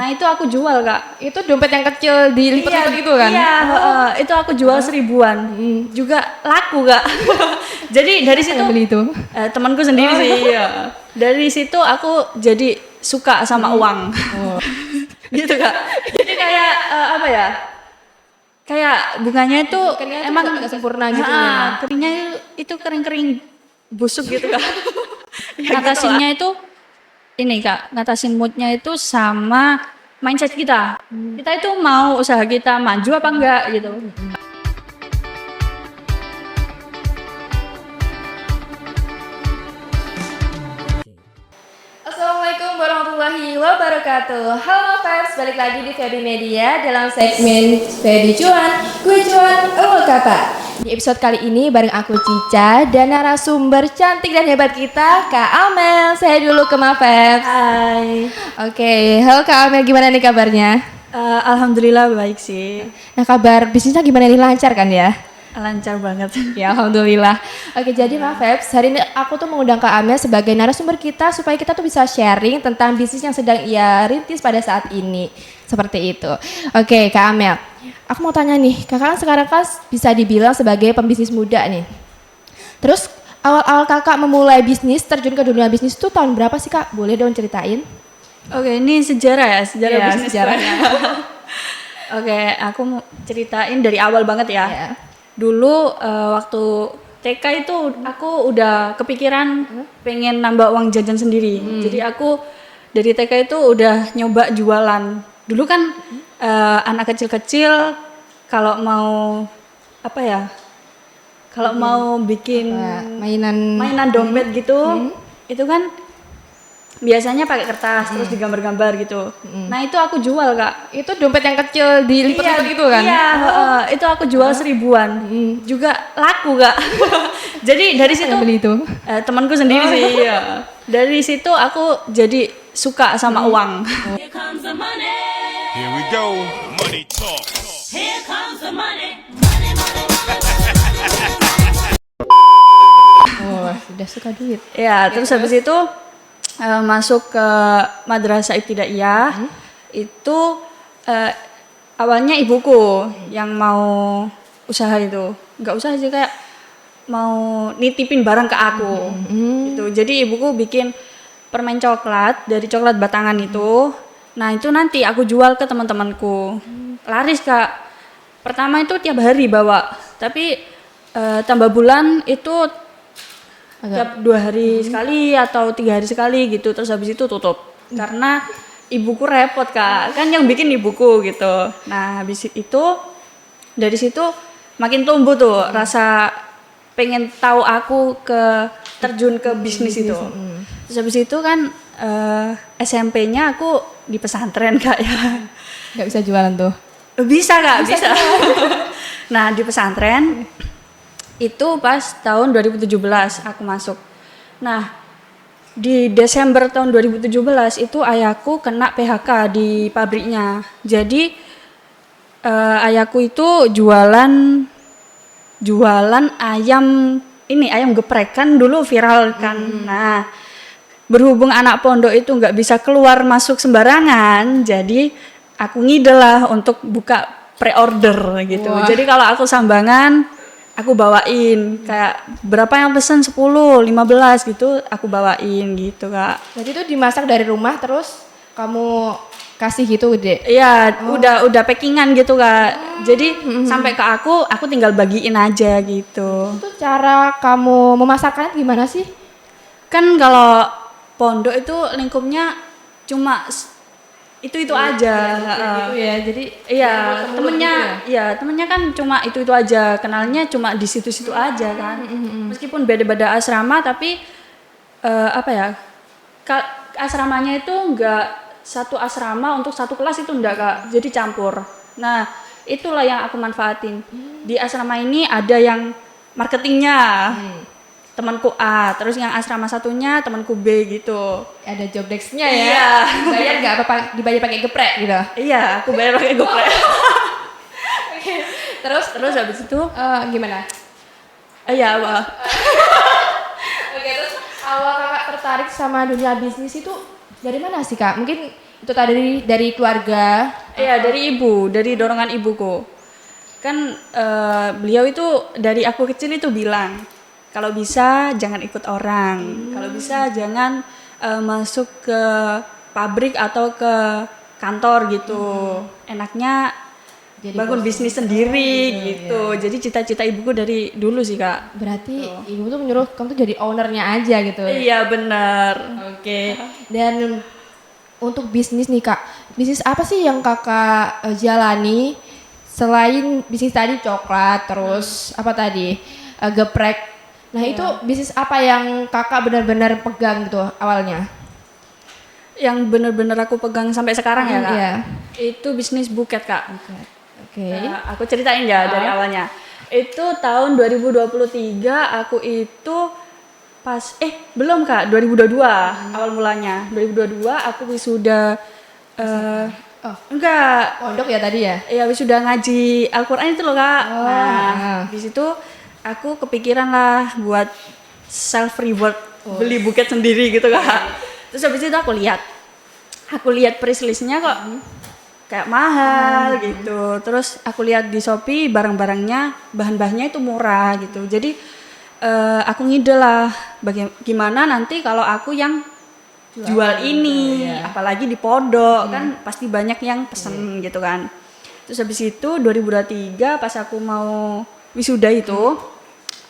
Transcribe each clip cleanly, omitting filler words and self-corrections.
Nah itu aku jual kak. Itu dompet yang kecil dilipat-lipat gitu kan? Iya, itu aku jual 1.000-an. Juga laku kak. Jadi dari situ yang beli itu? temanku sendiri sih. Iya. Dari situ aku jadi suka sama uang. Gitu kak. Jadi kayak apa ya? Kayak bunganya itu emang agak sempurna gitu memang. keringnya itu kering-kering busuk gitu kak. Ngatasinnya itu ini kak, ngatasin moodnya itu sama mindset kita. Kita itu mau usaha kita maju apa enggak gitu. Assalamualaikum warahmatullahi wabarakatuh. Halo Fans, balik lagi di Feby Media dalam segmen Feby Cuan, Gue Cuan, Ewol Kata. Di episode kali ini bareng aku Cica dan narasumber cantik dan hebat kita, Kak Amel. Saya dulu ke Mafeb. Hai. Oke, halo Kak Amel, gimana nih kabarnya? Alhamdulillah baik sih. Nah, kabar bisnisnya gimana nih, lancar kan ya? Lancar banget. Ya, alhamdulillah. Oke, jadi Mafeb, hari ini aku tuh mengundang Kak Amel sebagai narasumber kita supaya kita tuh bisa sharing tentang bisnis yang sedang ia rintis pada saat ini. Seperti itu. Oke, Kak Amel. Aku mau tanya nih, kakak kan sekarang kan bisa dibilang sebagai pembisnis muda nih. Terus awal-awal kakak memulai bisnis, terjun ke dunia bisnis tuh tahun berapa sih Kak? Boleh dong ceritain? Oke, ini sejarah ya, sejarah Iya, bisnis sejarahnya. Oke, aku mau ceritain dari awal banget ya. Iya. Dulu waktu TK itu aku udah kepikiran pengen nambah uang jajan sendiri. Jadi aku dari TK itu udah nyoba jualan. Dulu kan anak kecil-kecil kalau mau apa ya? Kalau mau bikin mainan dompet gitu, itu kan biasanya pakai kertas terus digambar-gambar gitu. Nah itu aku jual kak. Itu dompet yang kecil dilipat-lipat gitu kan? Iya, itu aku jual 1.000-an. Juga laku kak. Jadi dari situ yang beli itu? temanku sendiri sih. Iya. Dari situ aku jadi suka sama uang. Here comes the money. Here we go. Money talk. Here comes the money. Money, money, money. Oh, sudah suka duit. Ya, terus habis itu masuk ke madrasah ibtidaiyah. Itu awalnya ibuku yang mau usaha itu. Enggak usaha sih, kayak mau nitipin barang ke aku. Gitu. Jadi ibuku bikin permen coklat dari coklat batangan itu. Nah, itu nanti aku jual ke teman-temanku. Laris, Kak. Pertama itu tiap hari bawa. Tapi tambah bulan itu tiap 2 hari sekali atau 3 hari sekali gitu. Terus habis itu tutup. Karena ibuku repot kak, kan yang bikin ibuku gitu. Nah habis itu dari situ makin tumbuh tuh rasa pengen tahu aku terjun ke bisnis itu. Terus habis itu kan SMP-nya aku di pesantren kak ya. Gak bisa jualan tuh? Bisa kak, bisa. Nah di pesantren itu pas tahun 2017 aku masuk. Nah di Desember tahun 2017 itu ayahku kena PHK di pabriknya. Jadi ayahku itu jualan ayam geprek kan dulu viral kan. Nah berhubung anak pondok itu nggak bisa keluar masuk sembarangan, jadi aku ngide lah untuk buka pre-order gitu. Wah. Jadi kalau aku sambangan aku bawain kayak berapa yang pesen 10, 15 gitu aku bawain gitu kak. Jadi itu dimasak dari rumah terus kamu kasih gitu Dek? Iya udah packingan gitu kak. Jadi sampai ke aku tinggal bagiin aja gitu. Itu cara kamu memasakkannya gimana sih? Kan kalau pondok itu lingkupnya cuma itu aja. Gitu ya, jadi Iya, temennya kan cuma itu aja, kenalnya cuma di situ-situ aja kan. Meskipun beda-beda asrama tapi apa ya? Asramanya itu enggak satu asrama untuk satu kelas itu enggak kak, jadi campur. Nah itulah yang aku manfaatin. Di asrama ini ada yang marketingnya. Temanku A, terus yang asrama satunya temanku B gitu. ada job desk-nya ya. Iya. Bayar nggak apa dibayar pakai geprek gitu. Iya, aku bayar pakai GoPay. Terus Habis itu gimana? iya, Wak. Oke, terus awal kakak tertarik sama dunia bisnis itu dari mana sih kak? Mungkin Itu tadi dari keluarga. Iya, dari ibu, dari dorongan ibuku. Kan beliau itu dari aku kecil itu bilang, kalau bisa jangan ikut orang, kalau bisa jangan masuk ke pabrik atau ke kantor gitu. Enaknya Jadi bangun bos bisnis sendiri gitu. Jadi cita-cita ibuku dari dulu sih, Kak. Berarti ibu tuh menyuruh kamu tuh jadi ownernya aja gitu. Iya, benar. Oke. Dan untuk bisnis nih kak, bisnis apa sih yang kakak jalani selain bisnis tadi coklat, terus apa tadi geprek. Nah itu bisnis apa yang kakak benar-benar pegang gitu awalnya? Yang benar-benar aku pegang sampai sekarang ya, Kak. Iya. Itu bisnis buket, Kak. Oke. Aku ceritain ya dari awalnya. Itu tahun 2023 aku itu belum Kak, 2022 awal mulanya. 2022 aku wisuda enggak, Pondok ya tadi ya? ya wisuda ngaji Al-Qur'an itu loh, Kak. Nah, di situ aku kepikiran lah buat self reward, beli buket sendiri gitu, Kak. Terus habis itu aku lihat price list-nya kok kayak mahal gitu. Terus aku lihat di Shopee barang-barangnya, bahan-bahannya itu murah gitu. Jadi aku ngide lah gimana nanti kalau aku yang jual ini, apalagi di pondok kan pasti banyak yang pesen gitu kan. Terus habis itu 2023 pas aku mau wisuda itu,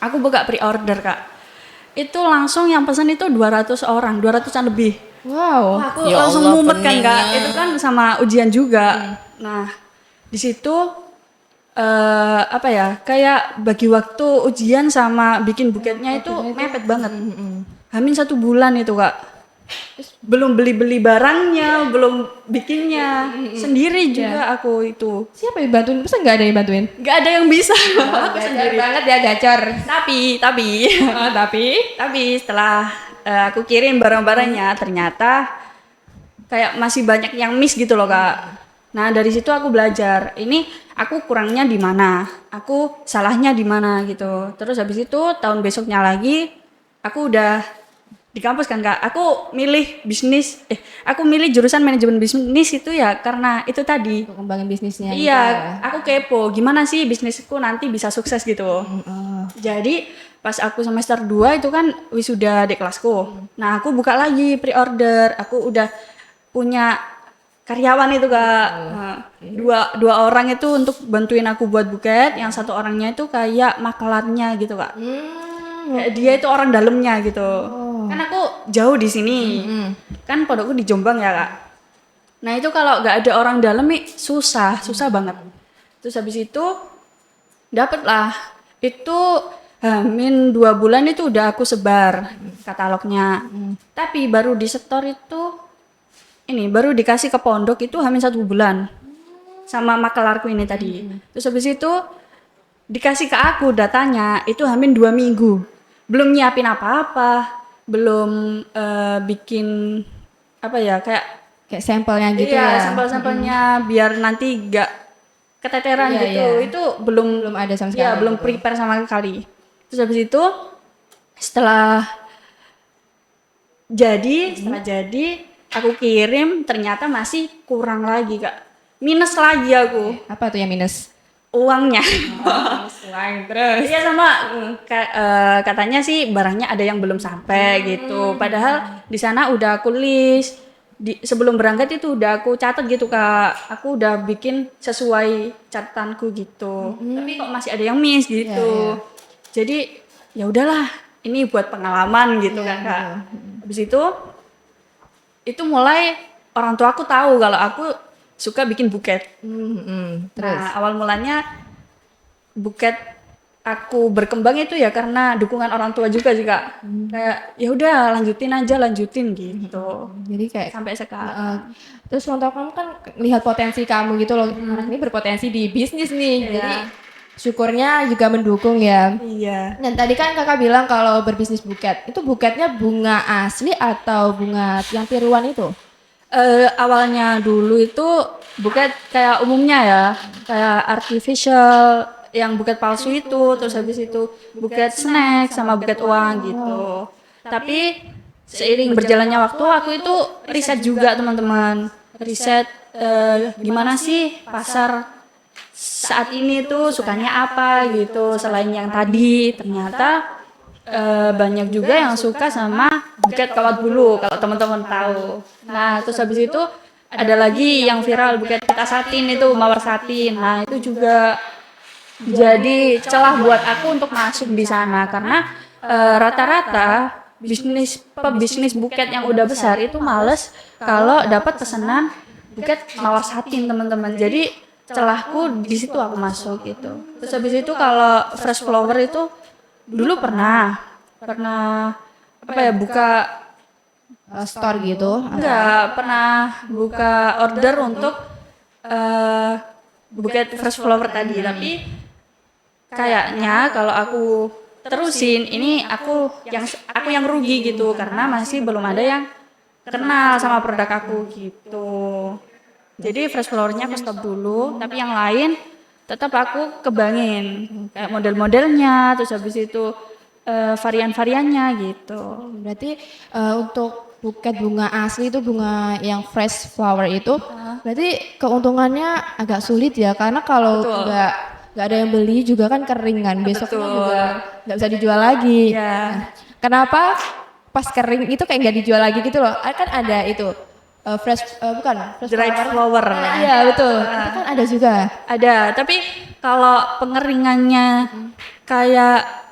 aku buka pre-order, Kak. Itu langsung yang pesen itu 200 orang, 200-an lebih. Wow. Aku langsung mumet kan, Kak. Itu kan sama ujian juga. Nah, di situ apa ya? Kayak bagi waktu ujian sama bikin buketnya itu mepet banget. Hamin 1 bulan itu, Kak. Belum beli barangnya, belum bikinnya. Sendiri juga aku itu. Siapa yang bantuin? Masa nggak ada yang bantuin? Nggak ada yang bisa. Aku Gacor sendiri. banget ya gacor. Tapi setelah aku kirim barang-barangnya ternyata kayak masih banyak yang miss gitu loh, Kak. Nah, dari situ aku belajar. Ini aku kurangnya di mana? Aku salahnya di mana gitu. Terus habis itu tahun besoknya lagi aku udah di kampus kan, Kak. Aku milih jurusan manajemen bisnis itu ya karena itu tadi. Untuk kembangin bisnisnya. Iya, gitu ya. aku kepo gimana sih bisnisku nanti bisa sukses gitu. Jadi pas aku semester 2 itu kan wisuda di kelasku. Nah, aku buka lagi pre-order. Aku udah punya karyawan itu, Kak. Nah, dua orang itu untuk bantuin aku buat buket. Yang satu orangnya itu kayak makelarnya gitu, Kak. Kayak dia itu orang dalamnya gitu. Kan aku jauh di sini. Kan pondokku di Jombang ya, Kak. Nah, itu kalau nggak ada orang dalam susah banget. Terus habis itu dapatlah itu Hamin 2 bulan itu udah aku sebar katalognya. Tapi baru di setor itu baru dikasih ke pondok itu Hamin 1 bulan. Sama makelarku ini tadi. Terus habis itu dikasih ke aku datanya itu Hamin 2 minggu. Belum nyiapin apa-apa, belum bikin apa ya Kayak sampelnya gitu iya, ya. sampel-sampelnya biar nanti gak keteteran Iya, gitu. iya. Itu belum Belum ada sama iya, sekali belum gitu. prepare sama sekali. Terus habis itu setelah jadi aku kirim ternyata masih kurang lagi, Kak. Minus lagi aku Apa tuh yang minus? uangnya. Selain terus. Iya sama katanya sih barangnya ada yang belum sampai gitu. Padahal di sana udah aku list sebelum berangkat itu udah aku catat gitu, Kak. Aku udah bikin sesuai catatanku gitu. Tapi kok masih ada yang miss gitu. Jadi ya udahlah, ini buat pengalaman gitu kan, Kak. Habis itu mulai orang tua aku tahu kalau aku suka bikin buket. Terus Nah, awal mulanya buket aku berkembang itu ya karena dukungan orang tua juga sih, Kak. Kayak ya udah lanjutin gitu. jadi kayak Sampai sekarang. terus orang tua kamu kan lihat potensi kamu gitu loh. Anak ini berpotensi di bisnis nih. Iya. Jadi syukurnya juga mendukung ya. Iya. Dan tadi kan kakak bilang kalau berbisnis buket, itu buketnya bunga asli atau bunga yang tiruan itu? Awalnya dulu itu buket kayak umumnya ya, kayak artificial yang buket palsu itu, terus habis itu buket snack sama buket uang gitu. Tapi seiring berjalannya waktu aku itu riset juga, teman-teman. riset gimana sih pasar saat ini tuh sukanya apa gitu. Selain yang tadi, ternyata banyak juga yang suka sama buket kawat bulu kalau teman-teman tahu. Nah, terus habis itu ada lagi yang viral buket pita satin itu, mawar satin. Nah, itu juga jadi celah buat aku untuk masuk di sana karena rata-rata pebisnis buket yang udah besar itu males kalau dapat pesanan buket mawar satin, teman-teman. Jadi celahku di situ aku masuk gitu. Terus habis itu kalau fresh flower itu dulu pernah apa ya, buka Store gitu. enggak pernah buka order untuk buket fresh flower tadi, tapi kayaknya kalau aku terusin ini aku yang rugi gitu karena masih belum ada yang kenal sama produk aku gitu. Jadi fresh flowernya aku stop dulu, tapi yang lain tetap aku kembangin kayak model-modelnya, terus habis itu varian-variannya gitu. Berarti untuk buket bunga asli itu bunga yang fresh flower itu berarti keuntungannya agak sulit ya karena kalau Betul. nggak ada yang beli juga kan kering kan besoknya Betul. juga nggak bisa dijual lagi. Ya. Kenapa pas kering itu kayak nggak dijual lagi gitu loh? Kan ada itu bukan fresh Dried flower. Iya betul. Itu kan ada juga. Ada, tapi kalau pengeringannya kayak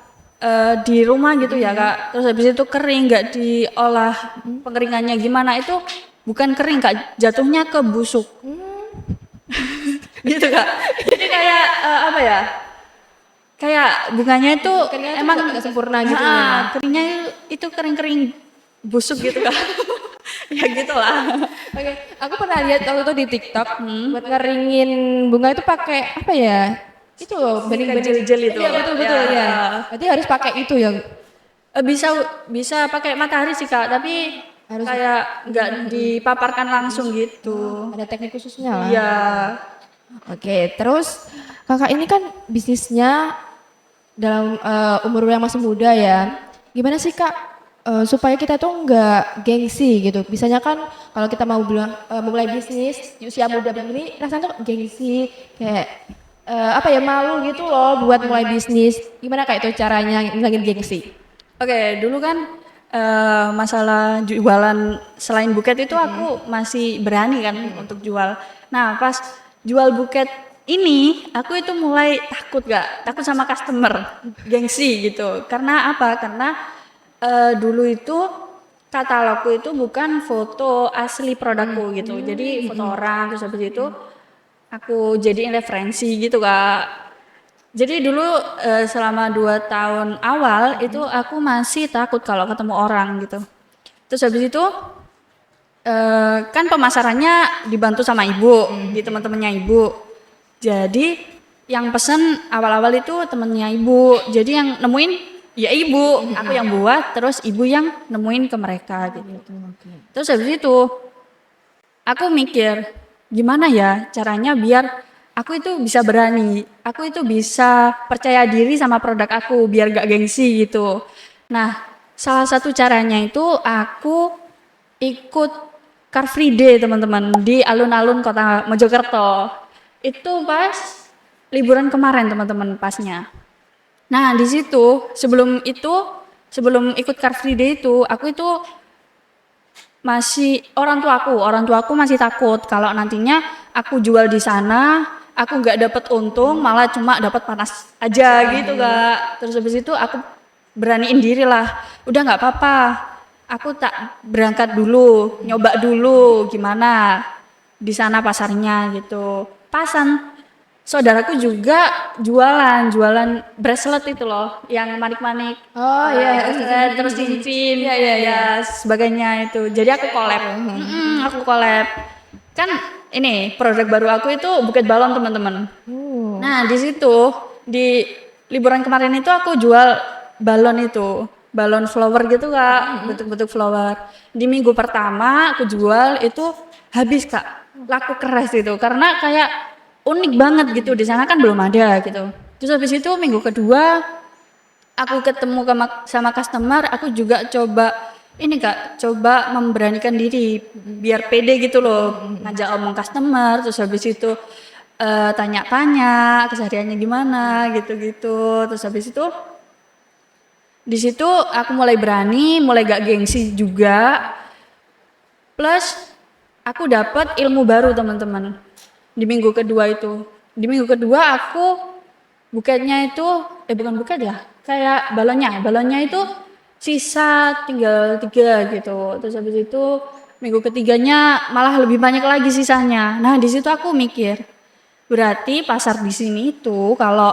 di rumah gitu ya Kak, terus habis itu kering nggak diolah pengeringannya gimana, itu bukan kering Kak, jatuhnya ke busuk. Gitu Kak. Jadi kayak apa ya? Kayak bunganya itu Keringnya tuh emang nggak sempurna gitu Ah, ya. keringnya itu kering-kering busuk gitu Kak. Ya gitulah. Oke, aku pernah lihat waktu itu di TikTok buat ngeringin bunga itu pakai apa ya? Itu loh, bening-bening jel-jel itu. Iya betul Ya. ya. Berarti harus pakai itu ya. Bisa pakai matahari sih Kak, tapi Harus- kayak nggak dipaparkan langsung gitu. Ada teknik khususnya lah. Iya. Oke, terus kakak ini kan bisnisnya dalam umur yang masih muda ya. Gimana sih kak supaya kita tuh nggak gengsi gitu? Biasanya kan kalau kita mau mulai bisnis di usia muda begini, rasanya tuh gengsi kayak apa ya malu gitu loh buat mulai bisnis. Gimana kak itu caranya ngilangin gengsi? Oke, dulu kan masalah jualan selain buket itu aku masih berani kan untuk jual. Nah, pas jual buket ini aku itu mulai takut sama customer, gengsi gitu. Karena apa? Karena dulu itu katalogku itu bukan foto asli produkku gitu. Jadi foto orang, terus habis itu aku jadiin referensi gitu Kak. Jadi dulu selama 2 tahun awal itu aku masih takut kalau ketemu orang gitu. Terus habis itu kan pemasarannya dibantu sama ibu, di teman-temannya ibu. Jadi yang pesen awal-awal itu temennya ibu. Jadi yang nemuin ya ibu, aku yang buat, terus ibu yang nemuin ke mereka gitu. Terus habis itu aku mikir gimana ya caranya biar aku itu bisa berani, aku itu bisa percaya diri sama produk aku biar gak gengsi gitu. Nah, salah satu caranya itu aku ikut Car Free Day teman-teman di alun-alun kota Mojokerto. Itu pas liburan kemarin teman-teman pasnya. Nah di situ sebelum ikut Car Free Day itu aku itu masih orang tuaku masih takut kalau nantinya aku jual di sana aku nggak dapat untung malah cuma dapat panas aja gitu Kak. Terus habis itu aku beraniin diri lah, udah nggak apa-apa, aku tak berangkat dulu, nyoba dulu gimana di sana pasarnya gitu. Pasan saudaraku juga jualan bracelet itu loh, yang manik-manik. Oh iya, Terus cincin, Iya. ya sebagainya itu. Jadi aku collab. Aku collab. Kan ini produk baru aku itu buket balon teman-teman. Nah di situ di liburan kemarin itu aku jual balon itu, balon flower gitu Kak, bentuk-bentuk flower. Di minggu pertama aku jual itu habis Kak, laku keras itu karena kayak unik banget gitu, di sana kan belum ada gitu. Terus habis itu minggu kedua aku ketemu sama customer, aku juga coba ini Kak, coba memberanikan diri biar pede gitu loh, ngajak omong customer, terus habis itu tanya-tanya kesehariannya gimana gitu-gitu, terus habis itu di situ aku mulai berani, mulai gak gengsi juga, plus aku dapat ilmu baru teman-teman di minggu kedua itu. Di minggu kedua aku buketnya itu, bukan buket ya, kayak balonnya itu sisa tinggal 3 gitu. Terus habis itu minggu ketiganya malah lebih banyak lagi sisanya. Nah di situ aku mikir, berarti pasar di sini itu kalau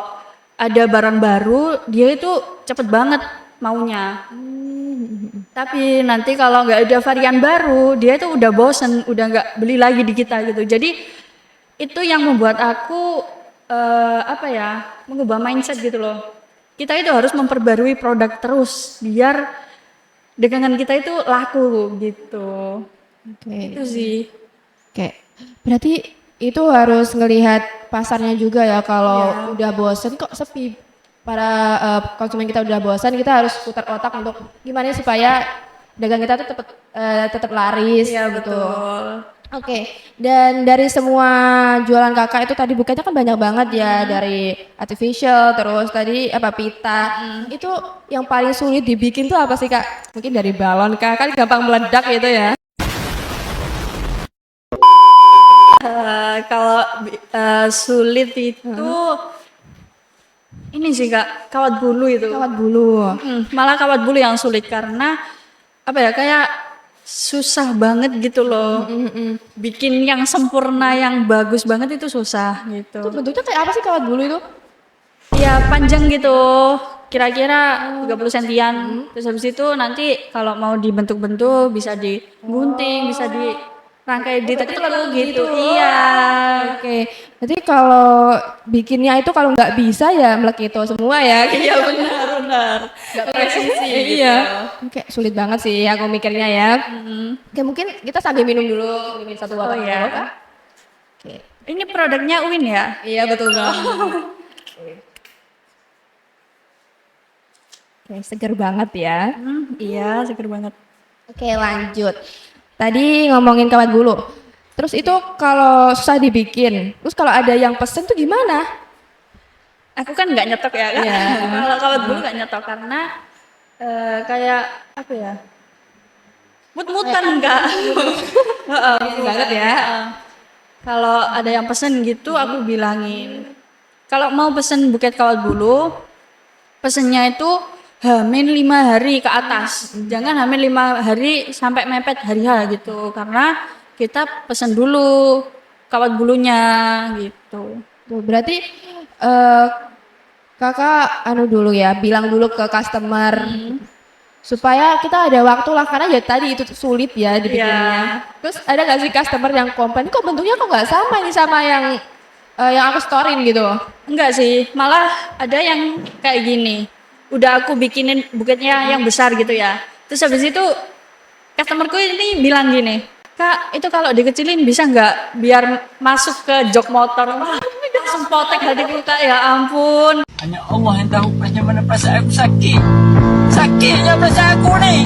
ada barang baru dia itu cepet banget maunya. Tapi nanti kalau nggak ada varian baru, dia itu udah bosen, udah nggak beli lagi di kita gitu. Jadi itu yang membuat aku mengubah mindset gitu loh. Kita itu harus memperbarui produk terus biar dagangan kita itu laku gitu. Oke. Itu sih. Oke. Berarti itu harus ngelihat pasarnya juga ya, kalau udah bosen kok sepi, para konsumen kita udah bosan, kita harus putar otak untuk gimana supaya dagang kita tuh tetap laris Iya gitu. betul. Oke, dan dari semua jualan kakak itu tadi bukanya kan banyak banget ya, dari artificial, terus tadi pita. Itu yang paling sulit dibikin tuh apa sih kak? Mungkin dari balon kak, kan gampang meledak gitu ya. Kalau sulit itu ini sih Kak, kawat bulu itu. Kawat bulu. Malah kawat bulu yang sulit karena kayak susah banget gitu loh. Bikin yang sempurna, yang bagus banget itu susah gitu. Itu bentuknya kayak apa sih kawat bulu itu? Ya panjang gitu, kira-kira 30 sentian. Terus habis itu nanti kalau mau dibentuk-bentuk bisa digunting, bisa dirangkai ditekuk gitu. Iya. Oke, jadi kalau bikinnya itu kalau nggak bisa ya melekito semua ya. Iya benar. Gak presisi gitu. Iya. Oke, sulit banget sih aku mikirnya ya. Oke, mungkin kita sambil minum dulu, minum satu botol Oh, iya. dulu kak. Oke. Ini produknya Uin ya? Iya betul banget. Oke, seger banget ya. Iya, seger banget. Oke, lanjut. Tadi ngomongin kawat bulu. Terus itu kalau susah dibikin, terus kalau ada yang pesen tuh gimana? Aku kan nggak nyetok ya Kak. Iya. Kalau kawat bulu nggak nyetok karena kayak apa ya? Mut-mutan Kak. Easy banget ya. Kalau ada yang pesen gitu aku bilangin. Kalau mau pesen buket kawat bulu, pesennya itu Hamin 5 hari ke atas. Jangan Hamin 5 hari sampai mepet hari H gitu. Karena kita pesen dulu kawat bulunya gitu. Tuh, berarti kakak dulu ya, bilang dulu ke customer supaya kita ada waktu lah, karena ya tadi itu sulit ya dibikinnya. Terus ada nggak sih customer yang komplain, kok bentuknya kok nggak sama ini sama yang aku storyin gitu? Enggak sih, malah ada yang kayak gini. Udah aku bikinin buketnya yang besar gitu ya. Terus habis itu customerku ini bilang gini, Kak itu kalau dikecilin bisa nggak biar masuk ke jok motor. Wah, langsung potek hatiku Kak, ya ampun. Hanya Allah yang tahu bagaimana perasaan aku sakit. Sakitnya perasaan aku nih.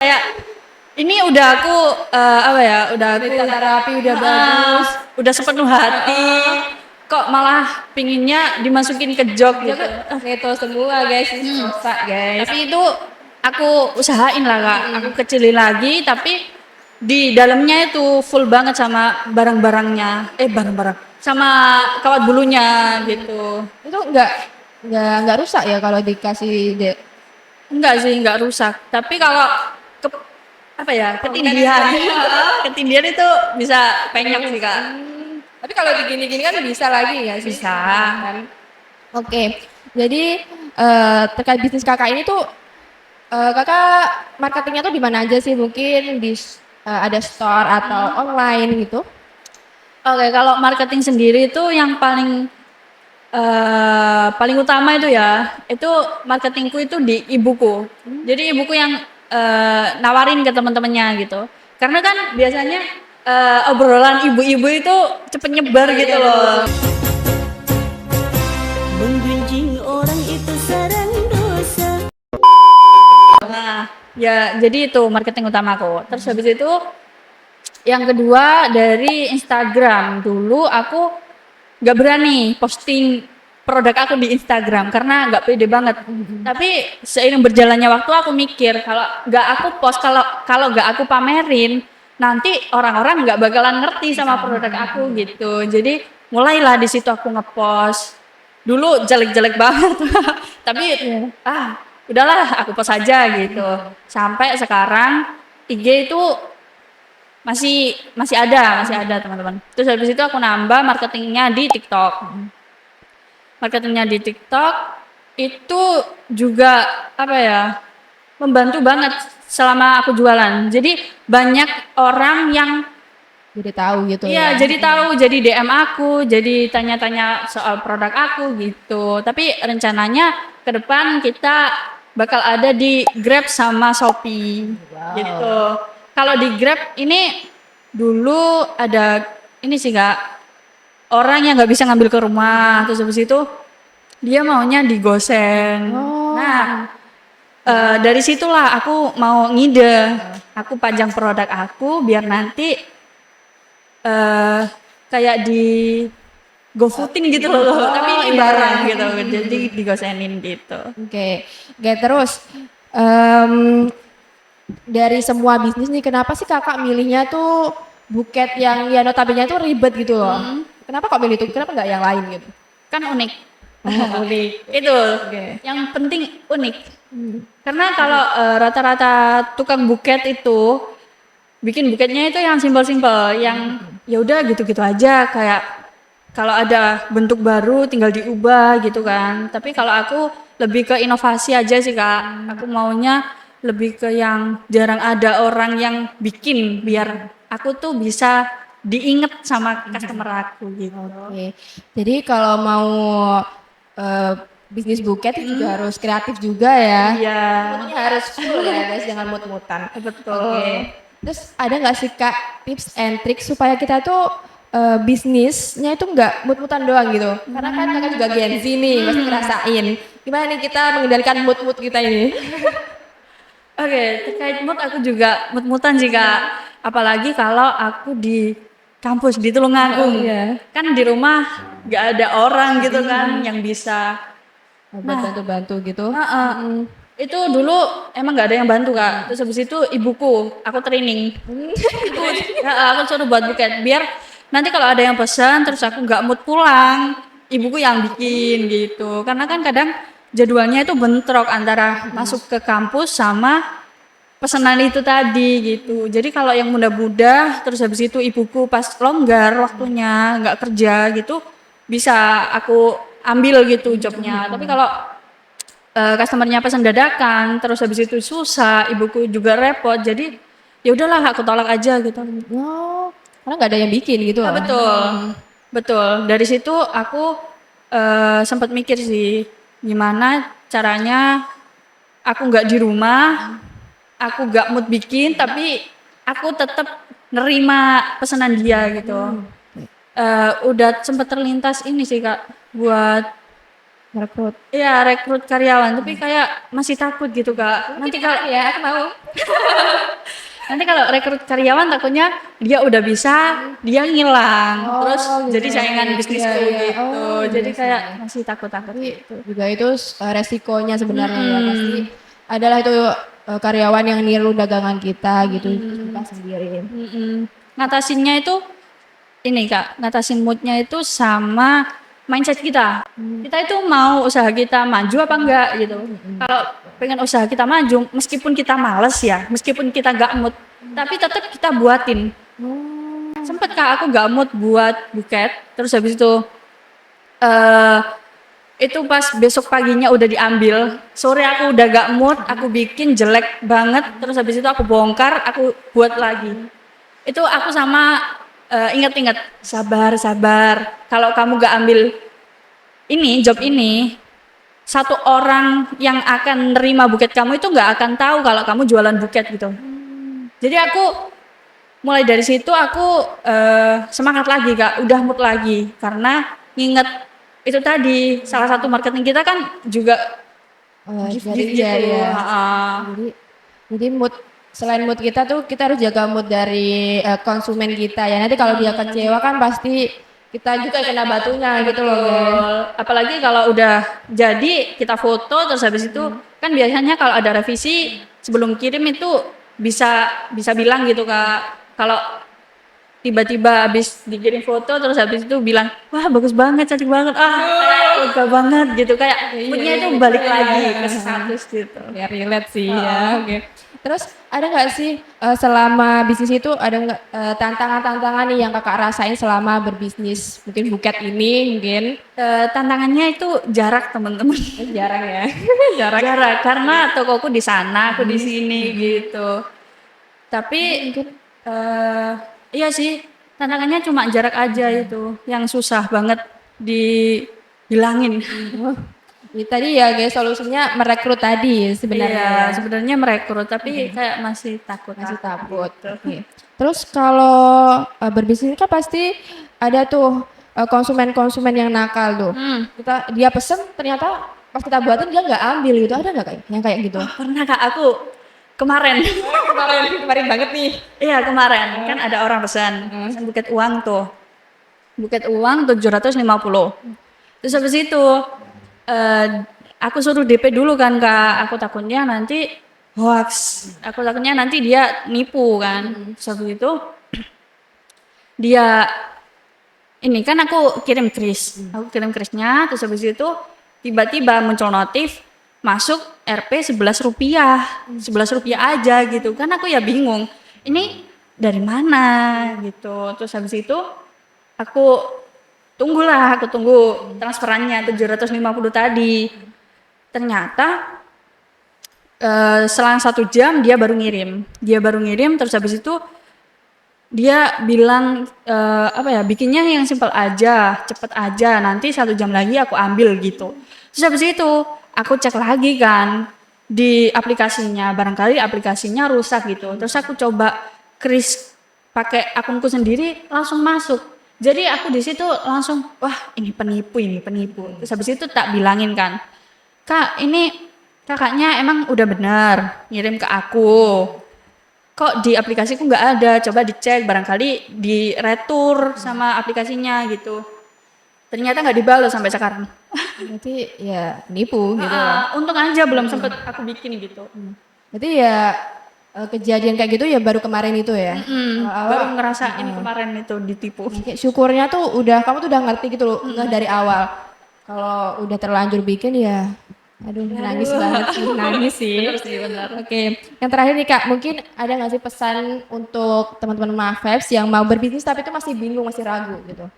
Kayak ini udah aku udah aku Terapi udah bagus. udah sepenuh hati. Kok malah pinginnya dimasukin ke jok gitu. Itu semua guys, susah guys. Tapi itu aku usahain lah Kak, aku kecilin lagi tapi di dalamnya itu full banget sama barang-barangnya, sama kawat bulunya gitu. Itu nggak rusak ya kalau dikasih Enggak sih, enggak rusak. Tapi kalau ketindihan itu bisa penyok sih Kak. Tapi kalau digini-gini kan bisa lagi nggak sih? Bisa. Oke, jadi terkait bisnis kakak ini tuh kakak marketingnya tuh di mana aja sih? Mungkin di ada store atau online gitu? Oke, kalau marketing sendiri itu yang paling utama itu ya, itu marketingku itu di ibuku. Jadi ibuku yang nawarin ke teman-temannya gitu. Karena kan biasanya obrolan ibu-ibu itu cepet nyebar gitu loh. Menggunjing orang itu sarang dosa. Nah, Ya, jadi itu marketing utamaku. Terus habis itu yang kedua dari Instagram. Dulu aku nggak berani posting produk aku di Instagram karena nggak pede banget. Tapi seiring berjalannya waktu aku mikir kalau nggak aku post, kalau kalau nggak aku pamerin, nanti orang-orang nggak bakalan ngerti sama produk aku gitu. Jadi mulailah di situ aku ngepost. Dulu jelek-jelek banget, tapi udahlah aku post aja gitu. Sampai sekarang IG itu masih ada teman-teman. Terus habis itu aku nambah marketingnya di TikTok. Marketingnya di TikTok itu juga apa ya, membantu banget selama aku jualan. Jadi banyak orang yang Jadi tahu gitu iya, ya. jadi tahu, jadi DM aku, jadi tanya-tanya soal produk aku gitu. Tapi rencananya ke depan kita bakal ada di Grab sama Shopee gitu. Kalau di Grab ini dulu ada ini sih Kak, orang yang nggak bisa ngambil ke rumah, terus habis itu dia maunya digosen. Nah, dari situlah aku mau ngide, aku pajang produk aku biar nanti kayak di GoFoodin gitu loh, tapi ini barang gitu, jadi digosenin gitu. Oke, oke terus em, dari semua bisnis nih, kenapa sih kakak milihnya tuh buket yang ya notabene tuh ribet gitu loh? Kenapa kok milih itu? Kenapa nggak yang lain gitu? Kan unik. Unik. Itu. Yang penting unik. Karena kalau rata-rata tukang buket itu bikin buketnya itu yang simpel-simpel, yang ya udah gitu-gitu aja, kayak kalau ada bentuk baru tinggal diubah gitu kan. Tapi kalau aku lebih ke inovasi aja sih Kak. Aku maunya lebih ke yang jarang ada orang yang bikin biar aku tuh bisa diinget sama customer aku gitu. Oke, jadi kalau mau eh, bisnis buket itu juga harus kreatif juga ya. Iya, Moodnya harus full ya guys, jangan mut-mutan. betul. Oke. Terus ada nggak sih kak tips and trick supaya kita tuh bisnisnya itu nggak mut-mutan doang gitu? Karena kan kakak juga Gen Z nih, pasti ngerasain. Gimana nih kita mengendalikan mood-mood kita ini? Oke, terkait mood aku juga mood-moodan sih Kak. Apalagi kalau aku di kampus di Tulungagung. Kan di rumah nggak ada orang gitu kan yang bisa. Buat bantu-bantu gitu. Itu dulu emang nggak ada yang bantu Kak. Terus habis itu ibuku, aku training. Aku suruh buat buket biar nanti kalau ada yang pesan terus aku nggak mood pulang, ibuku yang bikin gitu. Karena kan kadang jadwalnya itu bentrok antara masuk ke kampus sama pesanan itu tadi gitu. Jadi kalau yang mudah-mudah terus habis itu ibuku pas longgar waktunya nggak kerja gitu bisa aku ambil gitu jobnya. Tapi kalau customernya pesan dadakan terus habis itu susah, ibuku juga repot. Jadi ya udahlah aku tolak aja gitu. Oh, karena nggak ada yang bikin gitu Ah, loh. betul. Betul. Dari situ aku sempat mikir sih gimana caranya aku nggak di rumah, aku nggak mood bikin, tapi aku tetap nerima pesanan dia gitu. Udah sempat terlintas ini sih Kak buat Merekrut. ya rekrut karyawan, tapi kayak masih takut gitu Kak. Nanti kalau Ya, aku mau. nanti kalau rekrut karyawan takutnya dia udah bisa, dia ngilang, terus jadi saingan bisnisku gitu. Jadi kayak masih takut-takut gitu. Juga itu resikonya sebenarnya ya pasti adalah itu karyawan yang niru dagangan kita gitu kita sendiri. Ngatasinnya itu ini Kak, ngatasin moodnya itu sama mindset kita. Kita itu mau usaha kita maju apa enggak gitu. Kalau pengen usaha kita maju, meskipun kita males ya, meskipun kita gak mood, tapi tetap kita buatin. Sempet Kak aku gak mood buat buket, terus habis itu pas besok paginya udah diambil, sore aku udah gak mood, aku bikin jelek banget, terus habis itu aku bongkar, aku buat lagi. Itu aku sama inget-inget, sabar. Kalau kamu gak ambil ini, job ini, satu orang yang akan nerima buket kamu itu gak akan tahu kalau kamu jualan buket gitu. Jadi aku mulai dari situ aku semangat lagi Kak, udah mood lagi. Karena nginget itu tadi, salah satu marketing kita kan juga Jadi gift-gift ya, gitu. ya. Ha-ha. Jadi Jadi selain mood kita tuh kita harus jaga mood dari konsumen kita ya. Nanti kalau dia kecewa kan pasti kita juga kena batunya gitu loh guys. Apalagi kalau udah jadi kita foto terus habis itu kan biasanya kalau ada revisi sebelum kirim itu bisa bilang gitu Kak. Kalau tiba-tiba habis dikirim foto terus habis itu bilang wah bagus banget cantik banget lega banget gitu kayak moodnya itu balik lagi ke status gitu. Ya relate sih ya. Oke. Terus ada nggak sih selama bisnis itu ada nggak tantangan-tantangan nih yang kakak rasain selama berbisnis mungkin buket ini mungkin Tantangannya itu jarak teman-teman. jarang ya. Jarak karena tokoku di sana aku di sini gitu. Tapi iya sih tantangannya cuma jarak aja itu yang susah banget dihilangin. Ini tadi ya guys solusinya merekrut tadi sebenarnya. Iya, sebenarnya merekrut tapi kayak masih takut. Masih takut. Oke. Terus kalau berbisnis kan pasti ada tuh konsumen-konsumen yang nakal tuh. Dia pesen ternyata pas kita buatin dia nggak ambil gitu. Ada nggak kayak yang kayak gitu? Pernah Kak aku kemarin. kemarin banget nih. Iya, kemarin kan ada orang pesan buket uang tuh. Buket uang 750. Terus habis itu aku suruh DP dulu kan Kak. Aku takutnya nanti hoax. Aku takutnya nanti dia nipu kan. Terus habis itu dia ini kan aku kirim kris. Aku kirim krisnya terus habis itu tiba-tiba muncul notif masuk Rp 11 rupiah. 11 rupiah aja gitu. Kan aku ya bingung. Ini dari mana gitu. Terus habis itu aku tunggu transferannya 750 tadi. Ternyata selang 1 jam dia baru ngirim terus habis itu dia bilang bikinnya yang simpel aja, cepet aja, nanti 1 jam lagi aku ambil gitu. Terus habis itu aku cek lagi kan di aplikasinya, barangkali aplikasinya rusak gitu. Terus aku coba kris pakai akunku sendiri langsung masuk. Jadi aku di situ langsung wah ini penipu. Terus habis itu tak bilangin kan, Kak ini kakaknya emang udah benar ngirim ke aku. Kok di aplikasiku nggak ada? Coba dicek barangkali di retur sama aplikasinya gitu. Ternyata nggak dibalas sampai sekarang. Berarti ya nipu gitu. Untung aja belum sempet aku bikin gitu. Berarti ya kejadian kayak gitu ya baru kemarin itu ya. Baru ngerasain kemarin itu ditipu. Kayak syukurnya tuh kamu tuh udah ngerti gitu loh dari awal. Kalau udah terlanjur bikin ya aduh nangis banget sih, nangis sih. Benar. Oke, yang terakhir nih Kak, mungkin ada nggak sih pesan untuk teman-teman Mafeps yang mau berbisnis tapi itu masih bingung, masih ragu gitu?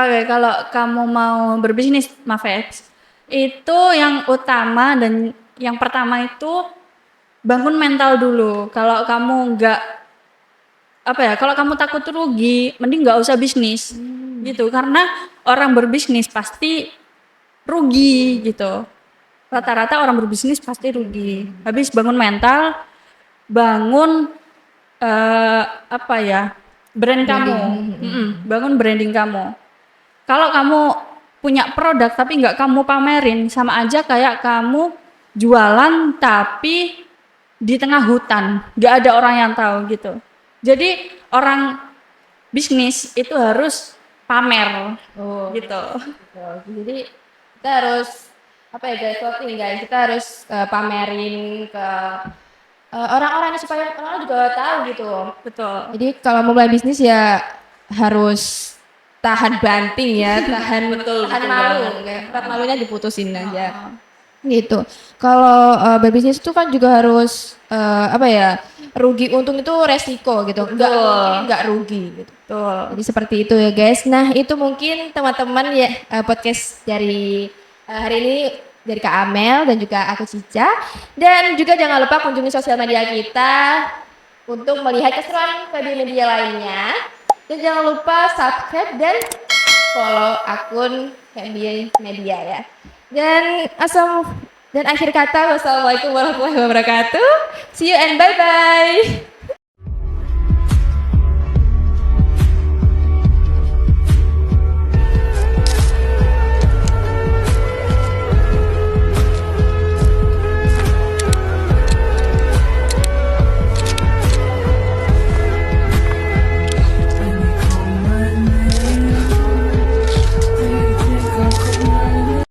Oke, kalau kamu mau berbisnis, Mafex, itu yang utama dan yang pertama itu bangun mental dulu. Kalau kamu kalau kamu takut rugi, mending nggak usah bisnis, gitu. Karena orang berbisnis pasti rugi, gitu. Rata-rata orang berbisnis pasti rugi. Habis bangun mental, bangun brand kamu, bangun branding kamu. Kalau kamu punya produk tapi nggak kamu pamerin, sama aja kayak kamu jualan tapi di tengah hutan, nggak ada orang yang tahu gitu. Jadi orang bisnis itu harus pamer, gitu. Jadi kita harus guys, closing guys, kita harus pamerin ke orang-orang ini supaya orang-orang juga tahu gitu. Betul. Jadi kalau mau mulai bisnis ya harus tahan banting ya, tahan malu, kayak malunya diputusin aja. Gitu. Kalau berbisnis itu kan juga harus rugi untung itu resiko gitu. Enggak rugi gitu. Betul. Jadi seperti itu ya guys. Nah, itu mungkin teman-teman ya podcast dari hari ini dari Kak Amel dan juga aku Cica. Dan juga jangan lupa kunjungi sosial media kita untuk melihat keseruan media lainnya. Dan jangan lupa subscribe dan follow akun Cambian Media ya. Dan akhir kata wassalamualaikum warahmatullahi wabarakatuh. See you and bye bye.